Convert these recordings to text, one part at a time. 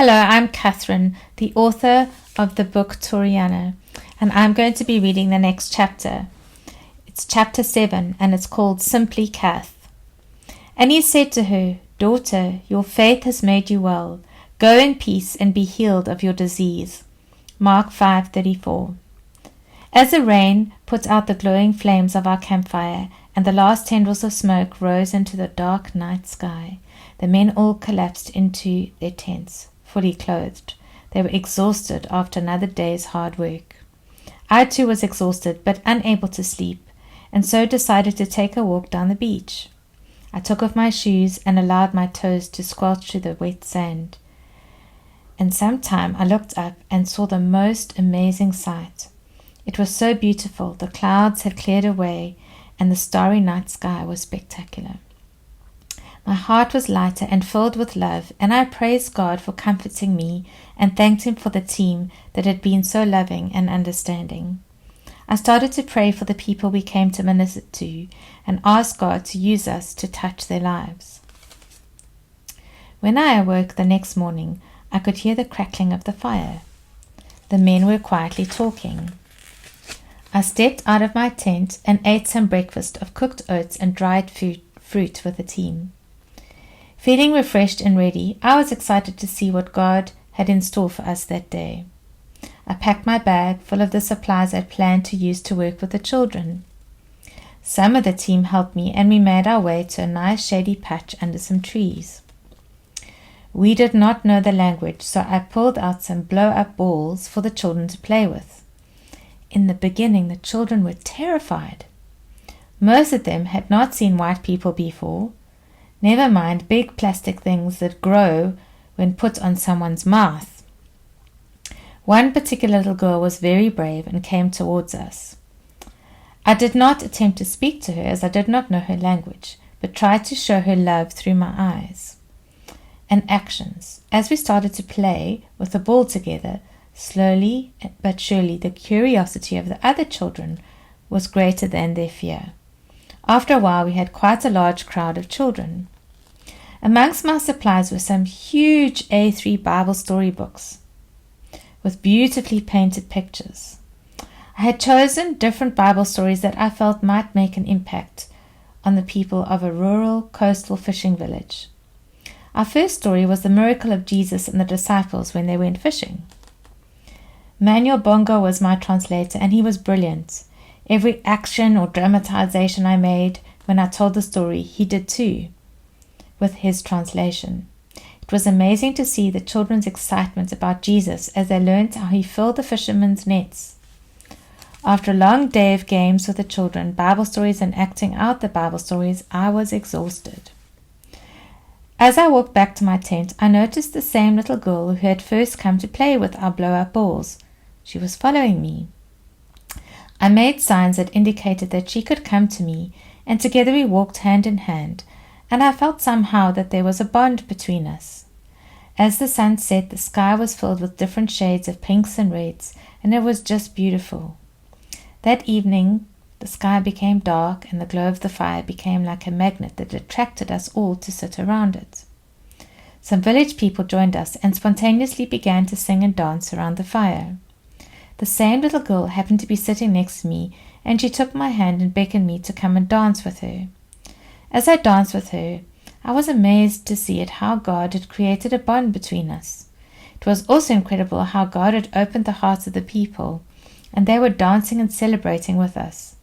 Hello, I'm Catherine, the author of the book TORIANA, and I'm going to be reading the next chapter. It's chapter 7, and it's called Simply Cath. And he said to her, "Daughter, your faith has made you well. Go in peace and be healed of your disease." Mark 5:34. As the rain put out the glowing flames of our campfire, and the last tendrils of smoke rose into the dark night sky, the men all collapsed into their tents, fully clothed. They were exhausted after another day's hard work. I too was exhausted, but unable to sleep, and so decided to take a walk down the beach. I took off my shoes and allowed my toes to squelch through the wet sand. And sometime I looked up and saw the most amazing sight. It was so beautiful, the clouds had cleared away, and the starry night sky was spectacular. My heart was lighter and filled with love, and I praised God for comforting me and thanked Him for the team that had been so loving and understanding. I started to pray for the people we came to minister to and asked God to use us to touch their lives. When I awoke the next morning, I could hear the crackling of the fire. The men were quietly talking. I stepped out of my tent and ate some breakfast of cooked oats and dried fruit with the team. Feeling refreshed and ready, I was excited to see what God had in store for us that day. I packed my bag full of the supplies I planned to use to work with the children. Some of the team helped me, and we made our way to a nice shady patch under some trees. We did not know the language, so I pulled out some blow-up balls for the children to play with. In the beginning, the children were terrified. Most of them had not seen white people before. Never mind big plastic things that grow when put on someone's mouth. One particular little girl was very brave and came towards us. I did not attempt to speak to her as I did not know her language, but tried to show her love through my eyes and actions. As we started to play with the ball together, slowly but surely the curiosity of the other children was greater than their fear. After a while, we had quite a large crowd of children. Amongst my supplies were some huge A3 Bible storybooks with beautifully painted pictures. I had chosen different Bible stories that I felt might make an impact on the people of a rural coastal fishing village. Our first story was the miracle of Jesus and the disciples when they went fishing. Manuel Bongo was my translator, and he was brilliant. Every action or dramatization I made when I told the story, he did too, with his translation. It was amazing to see the children's excitement about Jesus as they learned how he filled the fishermen's nets. After a long day of games with the children, Bible stories, and acting out the Bible stories, I was exhausted. As I walked back to my tent, I noticed the same little girl who had first come to play with our blow-up balls. She was following me. I made signs that indicated that she could come to me, and together we walked hand in hand, and I felt somehow that there was a bond between us. As the sun set, the sky was filled with different shades of pinks and reds, and it was just beautiful. That evening, the sky became dark, and the glow of the fire became like a magnet that attracted us all to sit around it. Some village people joined us and spontaneously began to sing and dance around the fire. The same little girl happened to be sitting next to me, and she took my hand and beckoned me to come and dance with her. As I danced with her, I was amazed to see how God had created a bond between us. It was also incredible how God had opened the hearts of the people, and they were dancing and celebrating with us.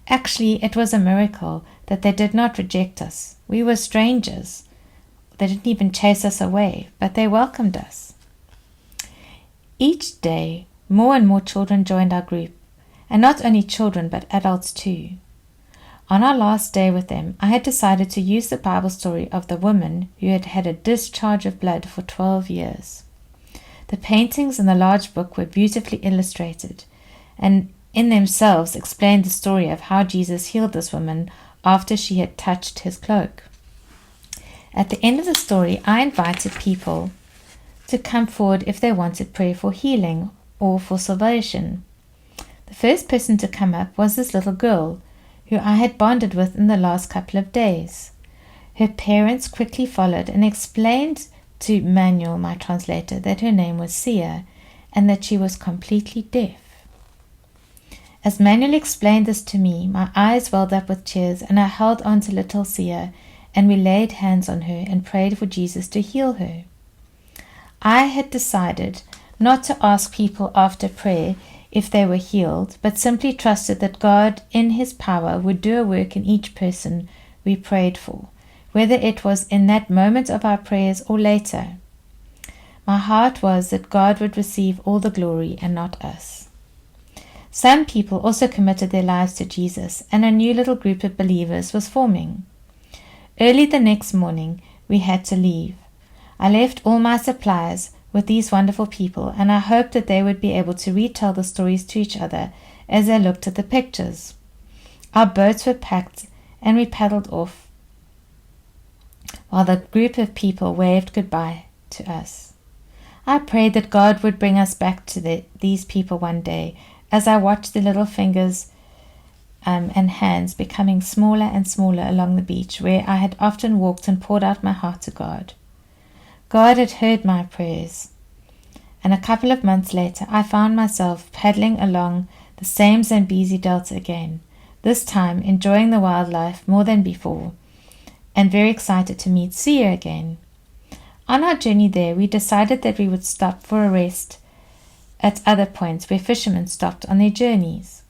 Actually, it was a miracle that they did not reject us. We were strangers. They didn't even chase us away, but they welcomed us. Each day, more and more children joined our group, and not only children but adults too. On our last day with them, I had decided to use the Bible story of the woman who had had a discharge of blood for 12 years. The paintings in the large book were beautifully illustrated, and in themselves explained the story of how Jesus healed this woman after she had touched his cloak. At the end of the story, I invited people to come forward if they wanted prayer for healing or for salvation. The first person to come up was this little girl, who I had bonded with in the last couple of days. Her parents quickly followed and explained to Manuel, my translator, that her name was Sia and that she was completely deaf. As Manuel explained this to me, my eyes welled up with tears, and I held on to little Sia, and we laid hands on her and prayed for Jesus to heal her. I had decided not to ask people after prayer if they were healed, but simply trusted that God, in His power, would do a work in each person we prayed for, whether it was in that moment of our prayers or later. My heart was that God would receive all the glory and not us. Some people also committed their lives to Jesus, and a new little group of believers was forming. Early the next morning, we had to leave. I left all my supplies with these wonderful people, and I hoped that they would be able to retell the stories to each other as they looked at the pictures. Our boats were packed, and we paddled off, while the group of people waved goodbye to us. I prayed that God would bring us back to these people one day, as I watched their little fingers and hands becoming smaller and smaller along the beach, where I had often walked and poured out my heart to God. God had heard my prayers, and a couple of months later I found myself paddling along the same Zambezi Delta again, this time enjoying the wildlife more than before, and very excited to meet Sia again. On our journey there, we decided that we would stop for a rest at other points where fishermen stopped on their journeys.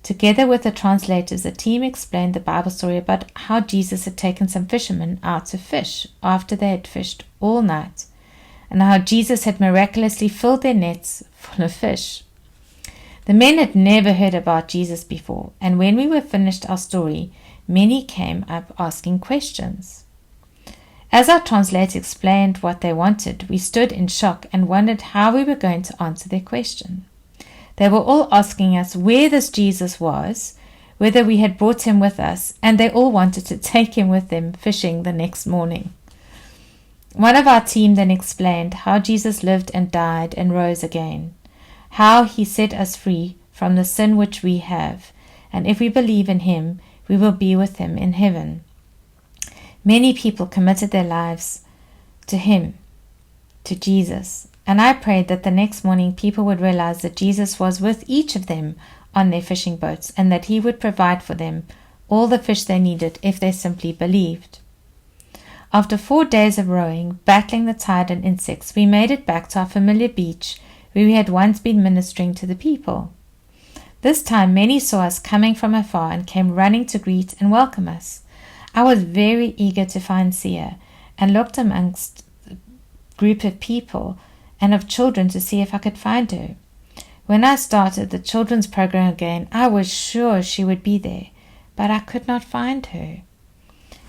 Together with the translators, the team explained the Bible story about how Jesus had taken some fishermen out to fish after they had fished all night, and how Jesus had miraculously filled their nets full of fish. The men had never heard about Jesus before, and when we were finished our story, many came up asking questions. As our translator explained what they wanted, we stood in shock and wondered how we were going to answer their question. They were all asking us where this Jesus was, whether we had brought him with us, and they all wanted to take him with them fishing the next morning. One of our team then explained how Jesus lived and died and rose again, how he set us free from the sin which we have, and if we believe in him, we will be with him in heaven. Many people committed their lives to him, to Jesus, and I prayed that the next morning people would realize that Jesus was with each of them on their fishing boats, and that he would provide for them all the fish they needed if they simply believed. After 4 days of rowing, battling the tide and insects, we made it back to our familiar beach where we had once been ministering to the people. This time many saw us coming from afar and came running to greet and welcome us. I was very eager to find Sia, and looked amongst the group of people and of children to see if I could find her. When I started the children's program again, I was sure she would be there, but I could not find her.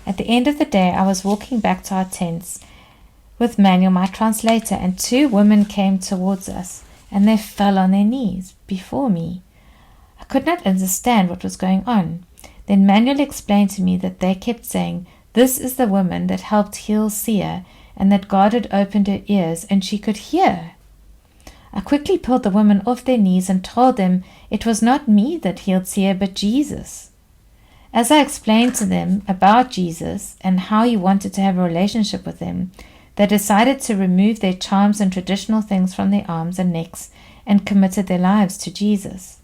At the end of the day, I was walking back to our tents with Manuel, my translator, and 2 women came towards us, and they fell on their knees before me. I could not understand what was going on. Then Manuel explained to me that they kept saying, "This is the woman that helped heal Sia," and that God had opened her ears and she could hear. I quickly pulled the women off their knees and told them it was not me that healed Sia, but Jesus. As I explained to them about Jesus and how he wanted to have a relationship with them, they decided to remove their charms and traditional things from their arms and necks and committed their lives to Jesus.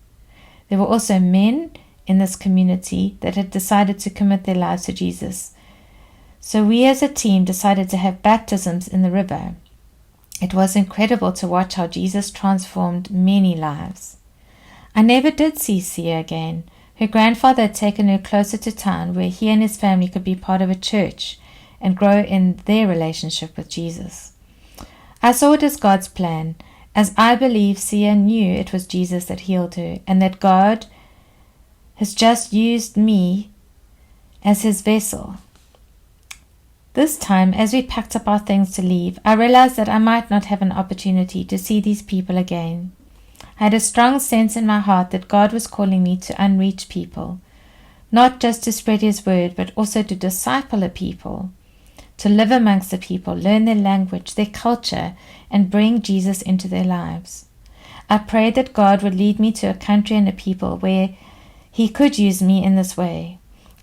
There were also men in this community that had decided to commit their lives to Jesus. So we as a team decided to have baptisms in the river. It was incredible to watch how Jesus transformed many lives. I never did see Sia again. Her grandfather had taken her closer to town where he and his family could be part of a church and grow in their relationship with Jesus. I saw it as God's plan, as I believe Sia knew it was Jesus that healed her, and that God has just used me as his vessel. This time, as we packed up our things to leave, I realized that I might not have an opportunity to see these people again. I had a strong sense in my heart that God was calling me to unreached people, not just to spread his word, but also to disciple a people, to live amongst the people, learn their language, their culture, and bring Jesus into their lives. I prayed that God would lead me to a country and a people where he could use me in this way.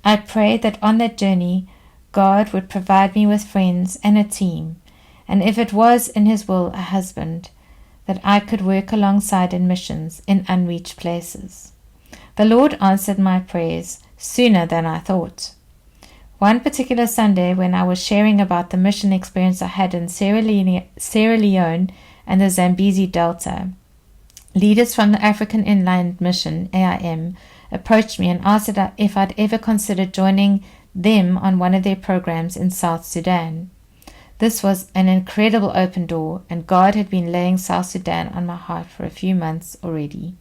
I prayed that on that journey, God would provide me with friends and a team, and if it was in His will a husband that I could work alongside in missions in unreached places. The Lord answered my prayers sooner than I thought. One particular Sunday, when I was sharing about the mission experience I had in Sierra Leone and the Zambezi Delta, leaders from the African Inland Mission, AIM, approached me and asked if I'd ever considered joining them on one of their programs in South Sudan. This was an incredible open door, and God had been laying South Sudan on my heart for a few months already.